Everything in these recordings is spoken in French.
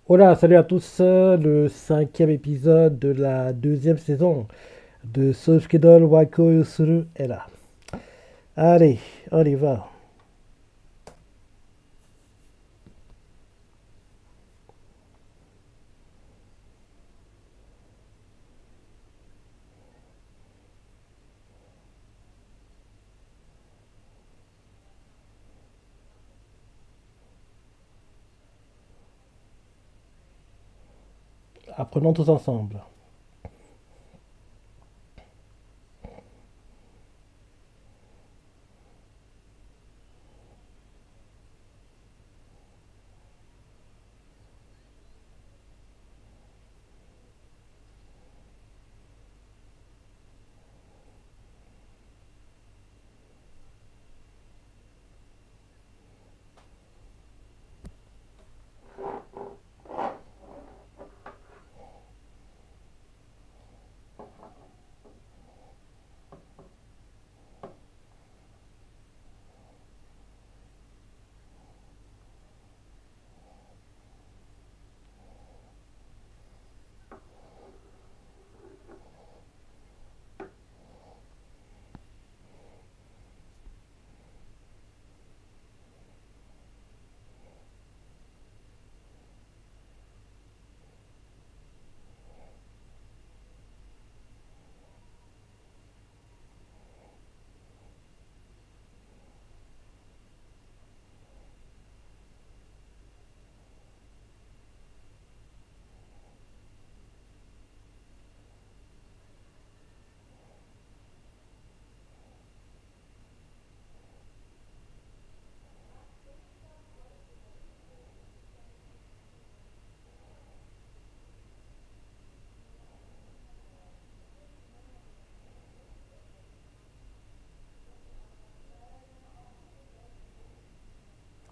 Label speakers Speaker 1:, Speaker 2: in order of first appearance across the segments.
Speaker 1: Hola, salut à tous, le cinquième épisode de la deuxième saison de Souskedol Wako Yusuru est là. Allez, on y va. Apprenons tous ensemble.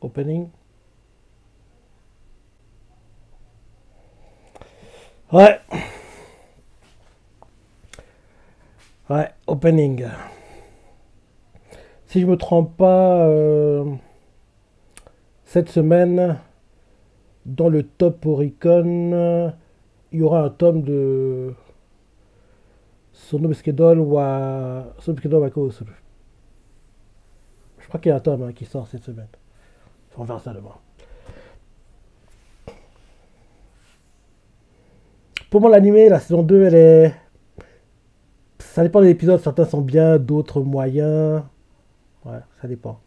Speaker 1: Opening. Ouais, ouais, opening. Si je me trompe pas, cette semaine, dans le top Oricon, il y aura un tome de Sonobuskidol wa Sonobuskidol Wako Yusuru. Je crois qu'il y a un tome qui sort cette semaine. On verra ça demain. Pour moi, l'animé, la saison 2, elle est. Ça dépend des épisodes, certains sont bien, d'autres moyens. Ouais, ça dépend.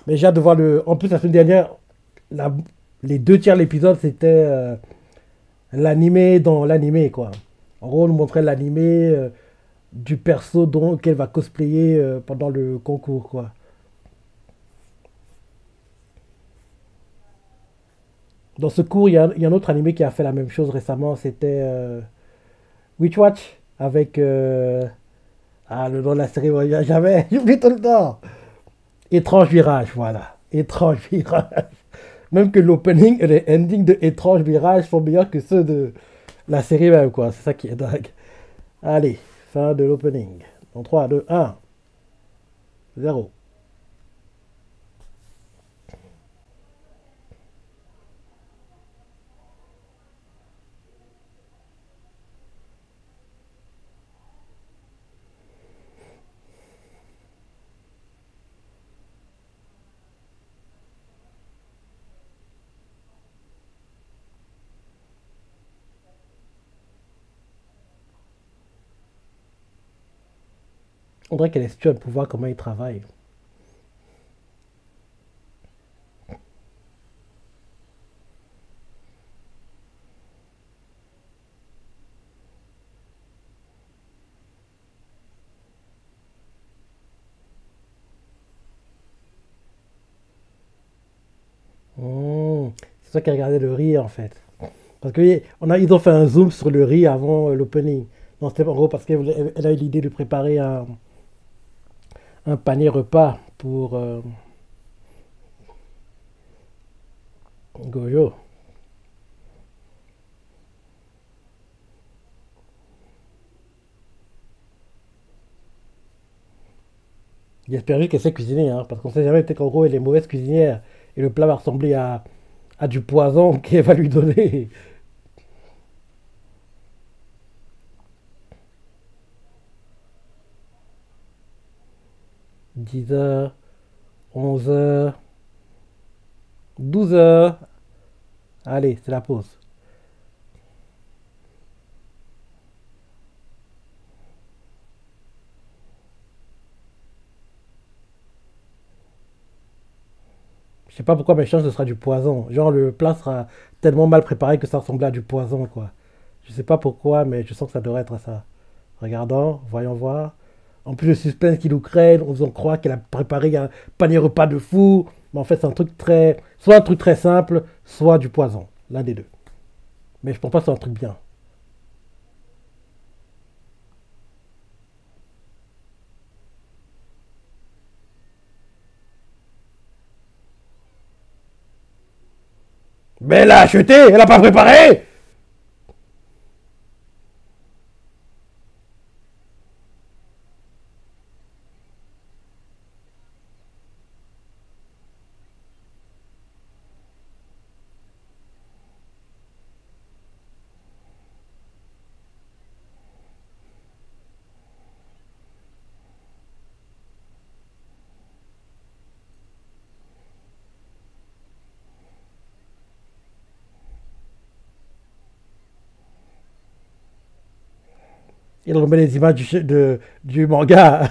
Speaker 1: Mais j'ai hâte de voir le. En plus, la semaine dernière, la- les deux tiers de l'épisode, c'était l'animé dans l'animé, quoi. En gros, on nous montrait l'animé du perso dont qu'elle va cosplayer pendant le concours, quoi. Dans ce cours, il y a un autre animé qui a fait la même chose récemment, c'était Witch Watch, avec. Ah, le nom de la série, ouais, j'avais. J'oublie tout le temps. Étrange virage, voilà. Étrange virage. Même que l'opening et les endings de Étrange virage sont meilleurs que ceux de la série même, quoi. C'est ça qui est dingue. Allez, fin de l'opening. En 3, 2, 1, 0. On dirait qu'elle est stupide pour voir comment il travaille. Mmh. C'est ça qui a regardé le riz, en fait. Parce que ils ont fait un zoom sur le riz avant l'opening. Non, c'était en gros parce qu'elle a eu l'idée de préparer un panier repas pour Gojo. J'espère juste qu'elle sait cuisiner, hein, parce qu'on sait jamais, peut-être qu'en gros, elle est mauvaise cuisinière et le plat va ressembler à du poison qu'elle va lui donner. 10 heures, 11 heures, 12 heures. Allez, c'est la pause. Je sais pas pourquoi, mais je pense que ce sera du poison. Genre, le plat sera tellement mal préparé que ça ressemblera à du poison, quoi. Je sais pas pourquoi, mais je sens que ça devrait être ça. Regardons, voyons voir. En plus, le suspense qui nous crée, on nous croit qu'elle a préparé un panier repas de fou. Mais en fait, c'est un truc très. Soit un truc très simple, soit du poison. L'un des deux. Mais je pense pas que c'est un truc bien. Mais elle a acheté, elle a pas préparé. Il remet les images du manga.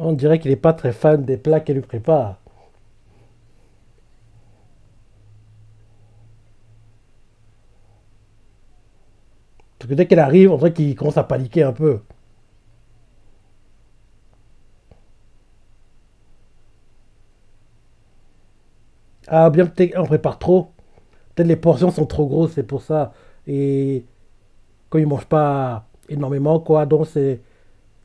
Speaker 1: On dirait qu'il est pas très fan des plats qu'elle lui prépare. Parce que dès qu'elle arrive, on dirait qu'il commence à paniquer un peu. Ah, bien peut-être on prépare trop. Peut-être les portions sont trop grosses, c'est pour ça. Et quand il mange pas énormément, quoi, donc c'est,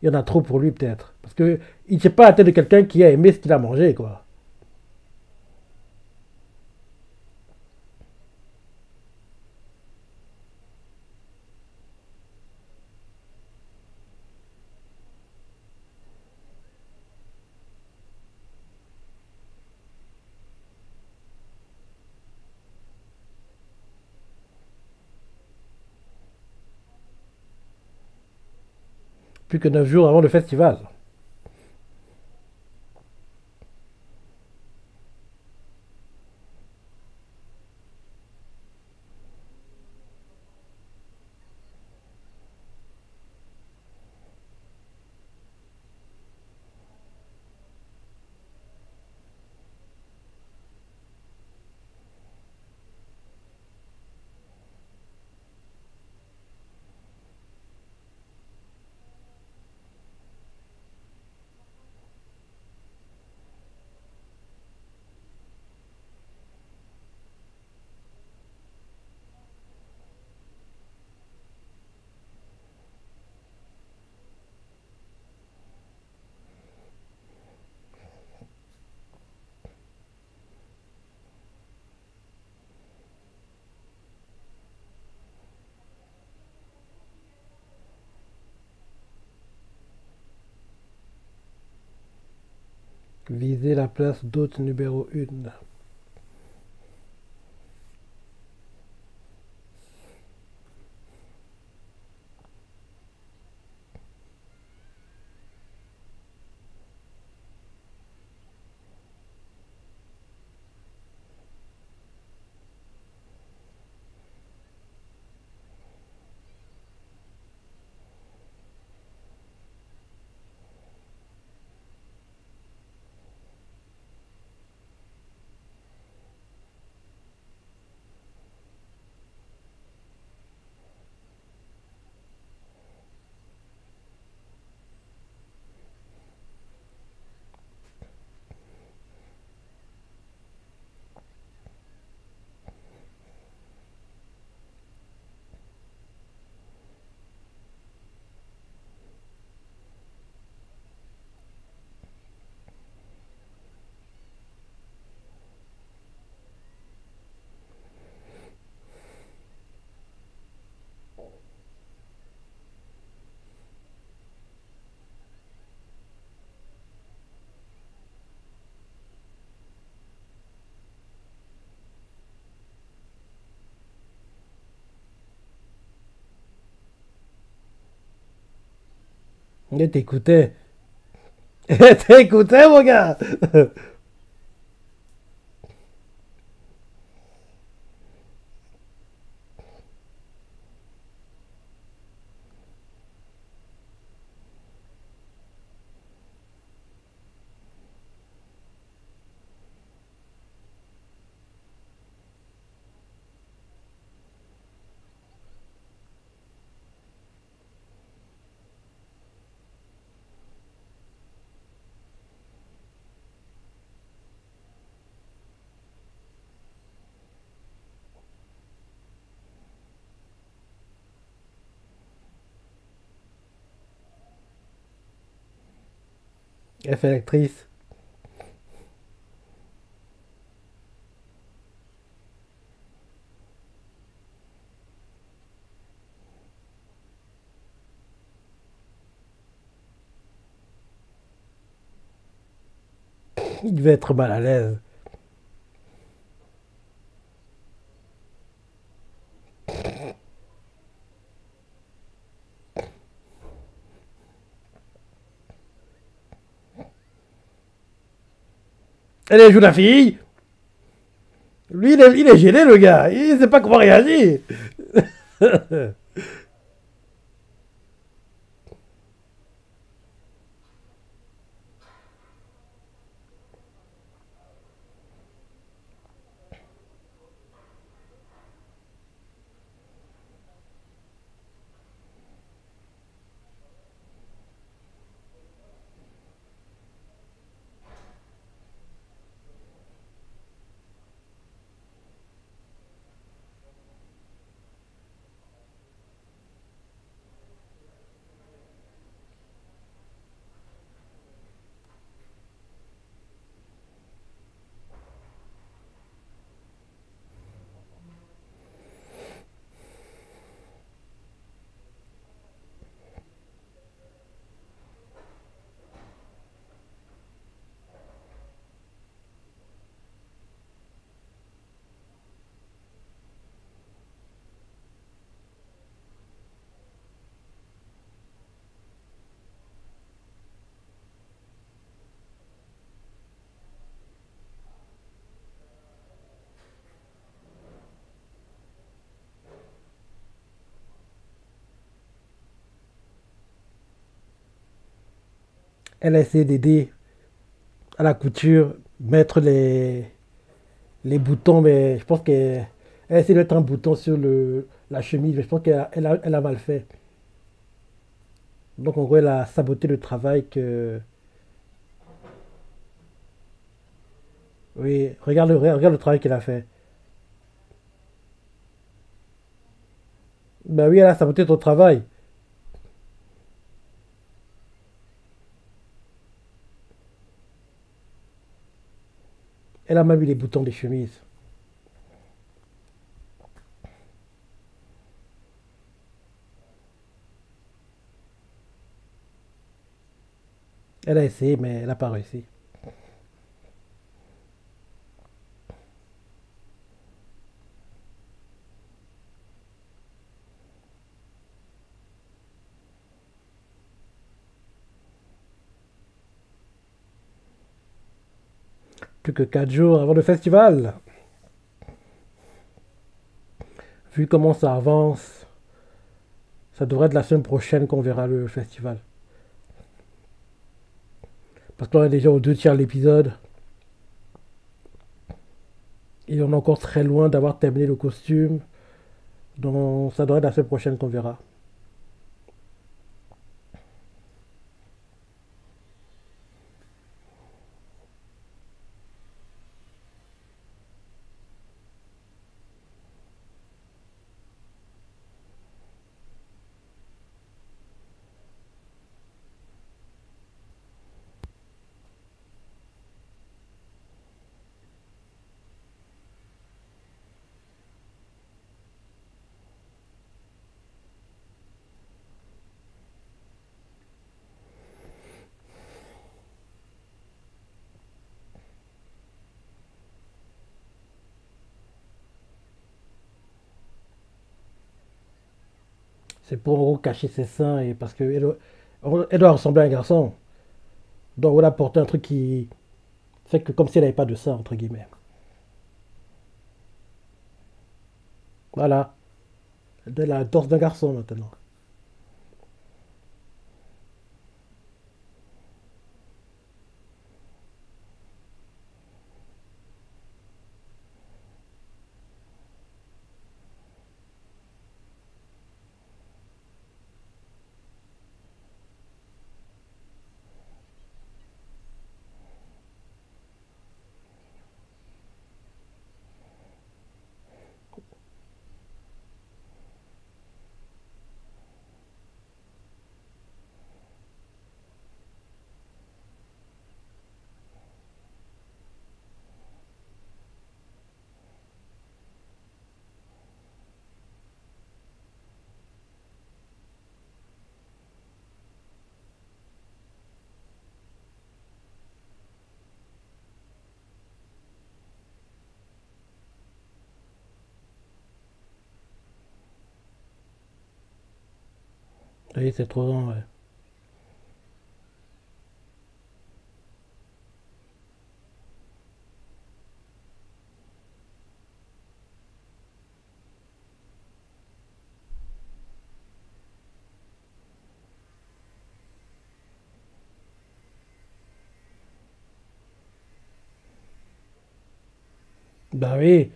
Speaker 1: il y en a trop pour lui peut-être. Parce que il ne tient pas la tête de quelqu'un qui a aimé ce qu'il a mangé, quoi. Plus que 9 jours avant le festival. Viser la place d'hôte numéro 1. Et t'écoutais. Et t'écoutais, mon gars. Elle fait l'actrice. Il devait être mal à l'aise. Elle joue la fille. Lui, il est gêné, le gars. Il sait pas comment réagir. Elle a essayé d'aider à la couture, mettre les boutons, mais je pense qu'elle a essayé de mettre un bouton sur la chemise, mais je pense qu'elle a mal fait. Donc en gros, elle a saboté le travail que... Oui, regarde le travail qu'elle a fait. Ben oui, elle a saboté ton travail. Elle a même mis les boutons des chemises. Elle a essayé, mais elle n'a pas réussi. Plus que 4 jours avant le festival. Vu comment ça avance, ça devrait être la semaine prochaine qu'on verra le festival. Parce qu'on est déjà aux 2 tiers de l'épisode. Et on est encore très loin d'avoir terminé le costume. Donc ça devrait être la semaine prochaine qu'on verra. C'est pour en gros cacher ses seins et parce que Elle doit ressembler à un garçon. Donc on a porté un truc qui fait que comme si elle n'avait pas de ça, entre guillemets. Voilà. De la torse d'un garçon maintenant. Oui, c'est trop long, ouais. Bah oui,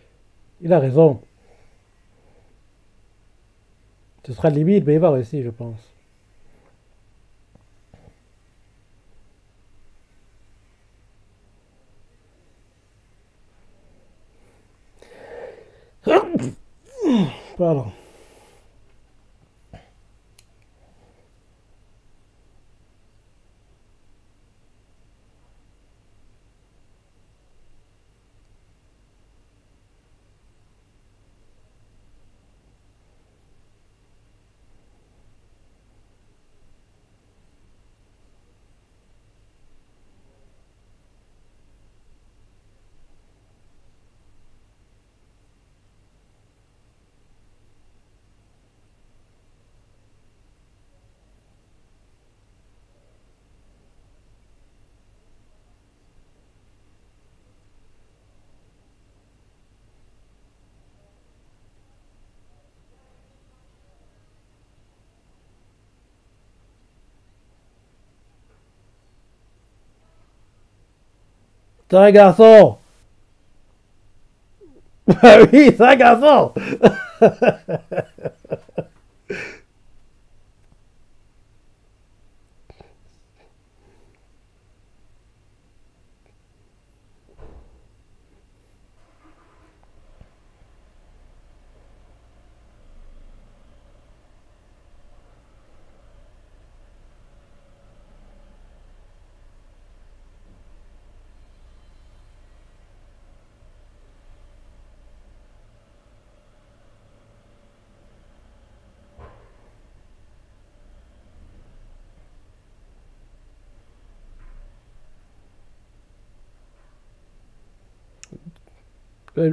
Speaker 1: il a raison. Ce sera limite, mais il va réussir, je pense. Pardon. C'est un garçon. Bah oui, c'est un garçon.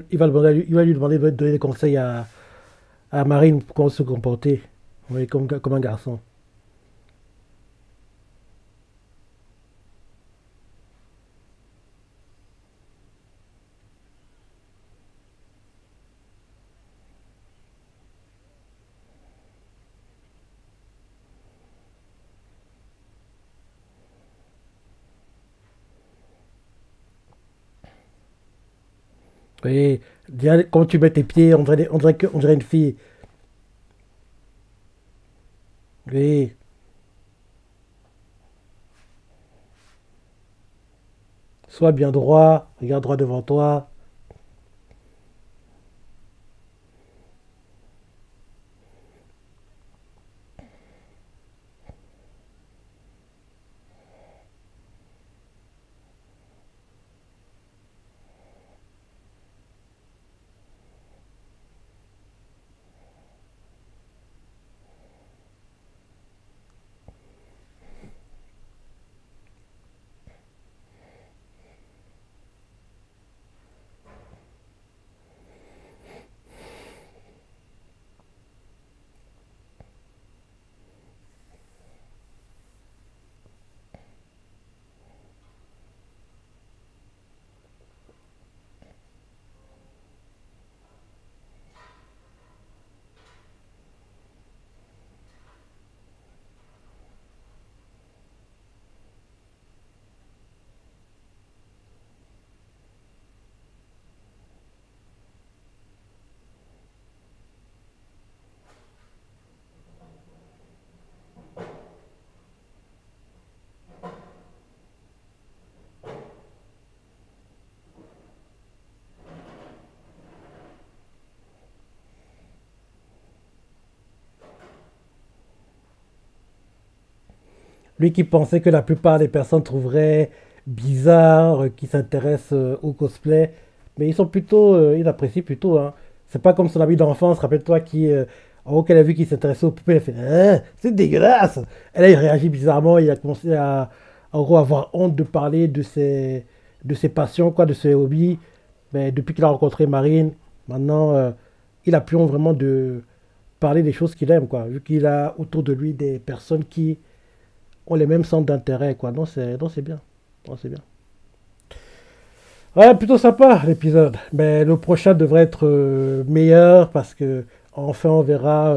Speaker 1: Il va lui demander de donner des conseils à Marine pour comment se comporter. Oui, comme un garçon. Oui, déjà, quand tu mets tes pieds, on dirait une fille. Oui, sois bien droit, regarde droit devant toi. Lui qui pensait que la plupart des personnes trouveraient bizarre, qui s'intéressent au cosplay, mais ils sont plutôt, ils apprécient plutôt. Hein. C'est pas comme son ami d'enfance, rappelle-toi, qui, en gros, qu'elle a vu qu'il s'intéressait aux poupées, elle fait hein, c'est dégueulasse. Et là, il réagit bizarrement, il a commencé à, en gros, avoir honte de parler de ses passions, quoi, de ses hobbies. Mais depuis qu'il a rencontré Marine, maintenant, il a plus honte vraiment de parler des choses qu'il aime, quoi, vu qu'il a autour de lui des personnes qui ont les mêmes centres d'intérêt, quoi. Donc c'est bien. Donc c'est bien. Ouais, plutôt sympa l'épisode. Mais le prochain devrait être meilleur parce que enfin on verra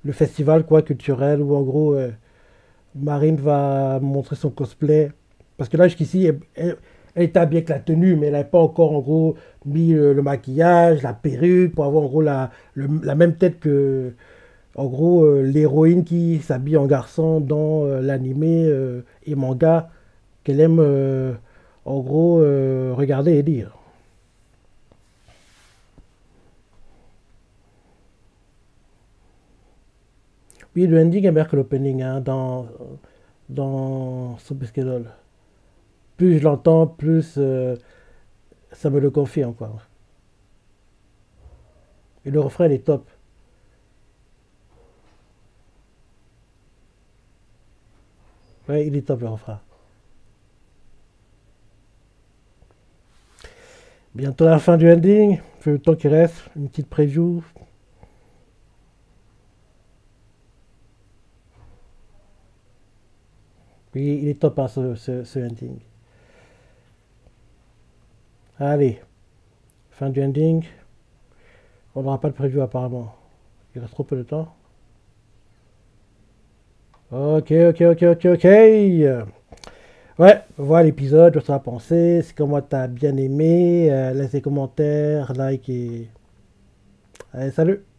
Speaker 1: le festival quoi culturel où en gros Marine va montrer son cosplay. Parce que là jusqu'ici elle était habillée avec la tenue mais elle n'avait pas encore en gros mis le maquillage, la perruque pour avoir en gros la même tête que en gros l'héroïne qui s'habille en garçon dans l'animé et manga qu'elle aime en gros regarder et lire. Oui, le ending est meilleur que l'opening hein, dans Super Schedule. Plus je l'entends, plus ça me le confirme. Quoi. Et le refrain, il est top. Ouais, il est top le refrain. Bientôt la fin du ending. Fait le temps qui reste. Une petite preview. Oui, il est top hein, ce ending. Allez, fin du ending. On n'aura pas de preview apparemment. Il reste trop peu de temps. Ok, ok, ok, ok, ok. Ouais, voilà l'épisode, je sais pas penser. Si comme moi t'as bien aimé, laisse des commentaires, like et. Allez, salut!